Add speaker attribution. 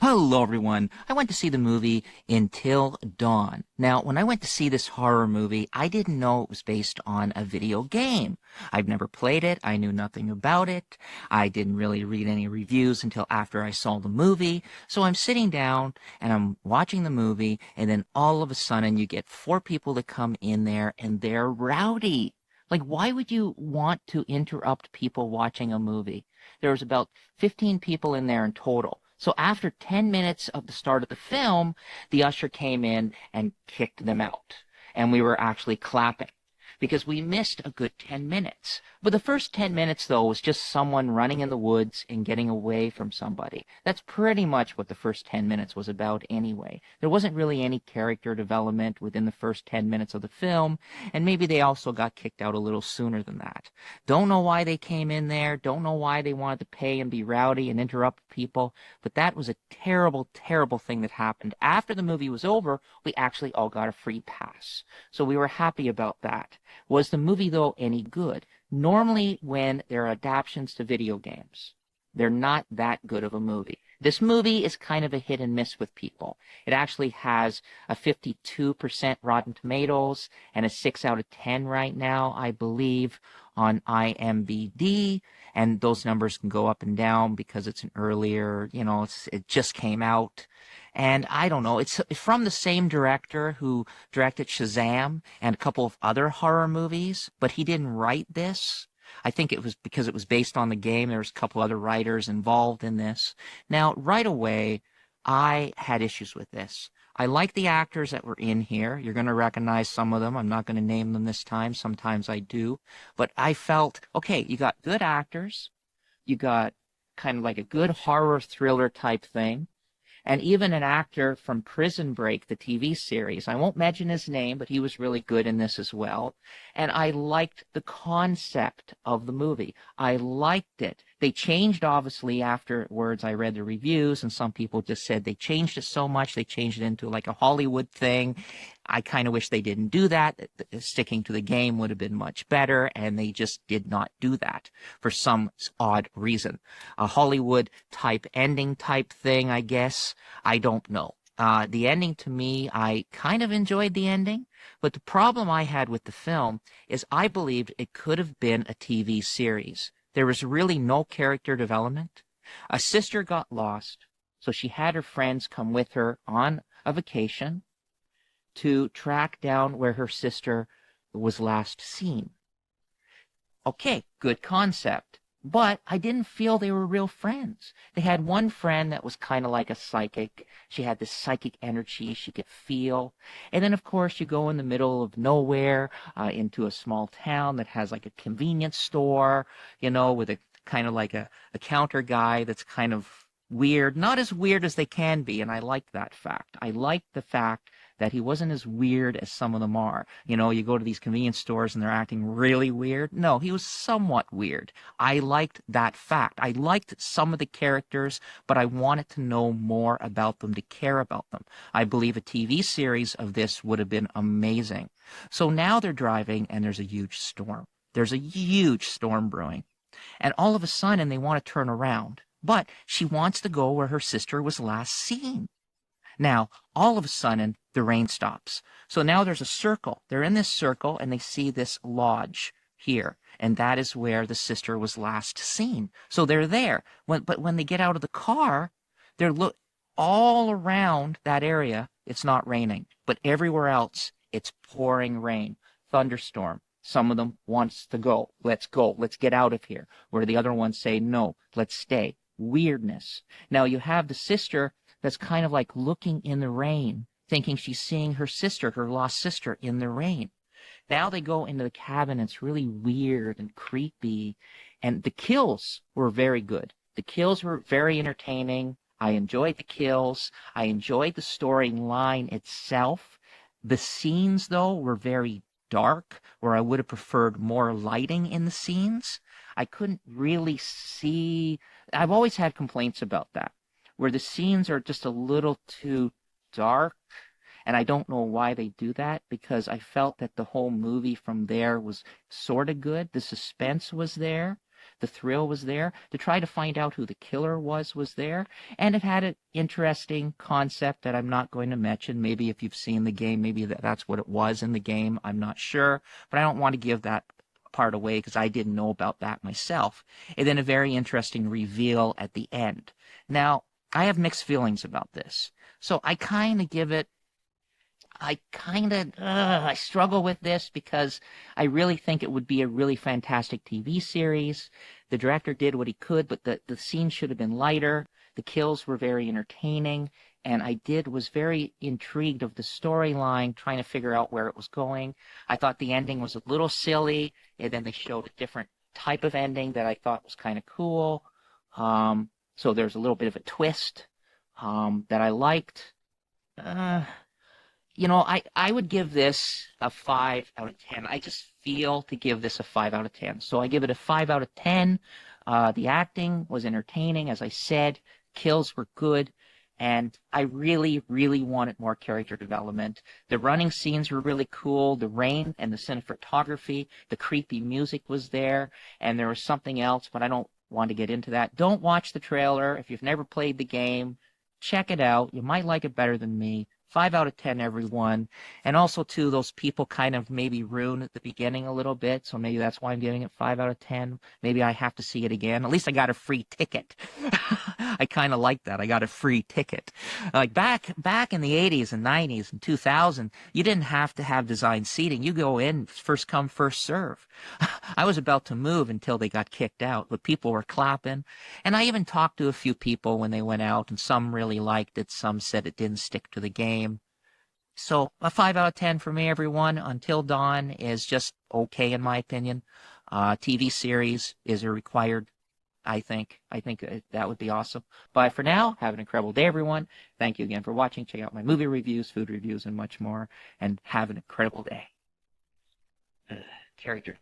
Speaker 1: Hello, everyone. I went to see the movie Until Dawn. Now, when I went to see this horror movie, I didn't know it was based on a video game. I've never played it. I knew nothing about it. I didn't really read any reviews until after I saw the movie. So I'm sitting down and I'm watching the movie, and then all of a sudden you get four people that come in there and they're rowdy. Like, why would you want to interrupt people watching a movie? There was about 15 people in there in total. So after 10 minutes of the start of the film, the usher came in and kicked them out. And we were actually clapping because we missed a good 10 minutes. But the first 10 minutes, though, was just someone running in the woods and getting away from somebody. That's pretty much what the first 10 minutes was about anyway. There wasn't really any character development within the first 10 minutes of the film, and maybe they also got kicked out a little sooner than that. Don't know why they came in there, don't know why they wanted to pay and be rowdy and interrupt people, but that was a terrible, terrible thing that happened. After the movie was over, we actually all got a free pass. So we were happy about that. Was the movie, though, any good? Normally, when there are adaptations to video games, they're not that good of a movie. This movie is kind of a hit and miss with people. It actually has a 52% Rotten Tomatoes and a 6 out of 10 right now, I believe, on IMDb. And those numbers can go up and down because it's an earlier, it just came out. And I don't know, it's from the same director who directed Shazam and a couple of other horror movies, but he didn't write this. I think it was because it was based on the game. There was a couple other writers involved in this. Now, right away, I had issues with this. I like the actors that were in here. You're going to recognize some of them. I'm not going to name them this time. Sometimes I do. But I felt, okay, you got good actors. You got kind of like a good horror thriller type thing, and even an actor from Prison Break, the TV series. I won't mention his name, but he was really good in this as well. And I liked the concept of the movie. I liked it. They changed, obviously, afterwards. I read the reviews, and some people just said they changed it so much, they changed it into like a Hollywood thing. I kind of wish they didn't do that. Sticking to the game would have been much better, and they just did not do that for some odd reason. A Hollywood type ending type thing, I guess. I don't know. The ending to me, I kind of enjoyed the ending, but the problem I had with the film is I believed it could have been a TV series. There was really no character development. A sister got lost, so she had her friends come with her on a vacation to track down where her sister was last seen. Okay, good concept. But I didn't feel they were real friends. They had one friend that was kind of like a psychic. She had this psychic energy she could feel. And then, of course, you go in the middle of nowhere into a small town that has like a convenience store, with a kind of like a counter guy that's kind of weird. Not as weird as they can be, and I like that fact. I like the fact that he wasn't as weird as some of them are. You go to these convenience stores and they're acting really weird. No, he was somewhat weird. I liked that fact. I liked some of the characters, but I wanted to know more about them, to care about them. I believe a TV series of this would have been amazing. So now they're driving and there's a huge storm. There's a huge storm brewing. And all of a sudden they want to turn around. But she wants to go where her sister was last seen. Now, all of a sudden, the rain stops. So now there's a circle. They're in this circle, and they see this lodge here, and that is where the sister was last seen. So they're there. But when they get out of the car, they're all around that area. It's not raining, but everywhere else, it's pouring rain, thunderstorm. Some of them wants to go. Let's go. Let's get out of here. Where the other ones say, no, let's stay. Weirdness. Now you have the sister that's kind of like looking in the rain, thinking she's seeing her sister, her lost sister, in the rain. Now they go into the cabin, and it's really weird and creepy. And the kills were very good. The kills were very entertaining. I enjoyed the kills. I enjoyed the storyline itself. The scenes, though, were very dark, where I would have preferred more lighting in the scenes. I couldn't really see. I've always had complaints about that, where the scenes are just a little too dark. And I don't know why they do that, because I felt that the whole movie from there was sort of good. The suspense was there. The thrill was there. To try to find out who the killer was there. And it had an interesting concept that I'm not going to mention. Maybe if you've seen the game, maybe that's what it was in the game. I'm not sure. But I don't want to give that part away because I didn't know about that myself. And then a very interesting reveal at the end. Now, I have mixed feelings about this. So I kind of give it, I struggle with this because I really think it would be a really fantastic TV series. The director did what he could, but the scenes should have been lighter. The kills were very entertaining, and was very intrigued of the storyline, trying to figure out where it was going. I thought the ending was a little silly, and then they showed a different type of ending that I thought was kind of cool. So there's a little bit of a twist that I liked. I would give this a 5 out of 10. I just feel to give this a 5 out of 10. So I give it a 5 out of 10. The acting was entertaining, as I said. Kills were good. And I really, really wanted more character development. The running scenes were really cool. The rain and the cinematography, the creepy music was there. And there was something else, but I don't want to get into that. Don't watch the trailer. If you've never played the game, check it out. You might like it better than me. 5 out of 10, everyone. And also, too, those people kind of maybe ruin at the beginning a little bit, so maybe that's why I'm giving it 5 out of 10. Maybe I have to see it again. At least I got a free ticket. I kind of like that. I got a free ticket. Like back in the 80s and 90s and 2000, you didn't have to have designed seating. You go in, first come, first serve. I was about to move until they got kicked out, but people were clapping. And I even talked to a few people when they went out, and some really liked it. Some said it didn't stick to the game. So a 5 out of 10 for me, everyone. Until Dawn is just okay, in my opinion. TV series is a required, I think. I think that would be awesome. But for now, have an incredible day, everyone. Thank you again for watching. Check out my movie reviews, food reviews, and much more. And have an incredible day. Character.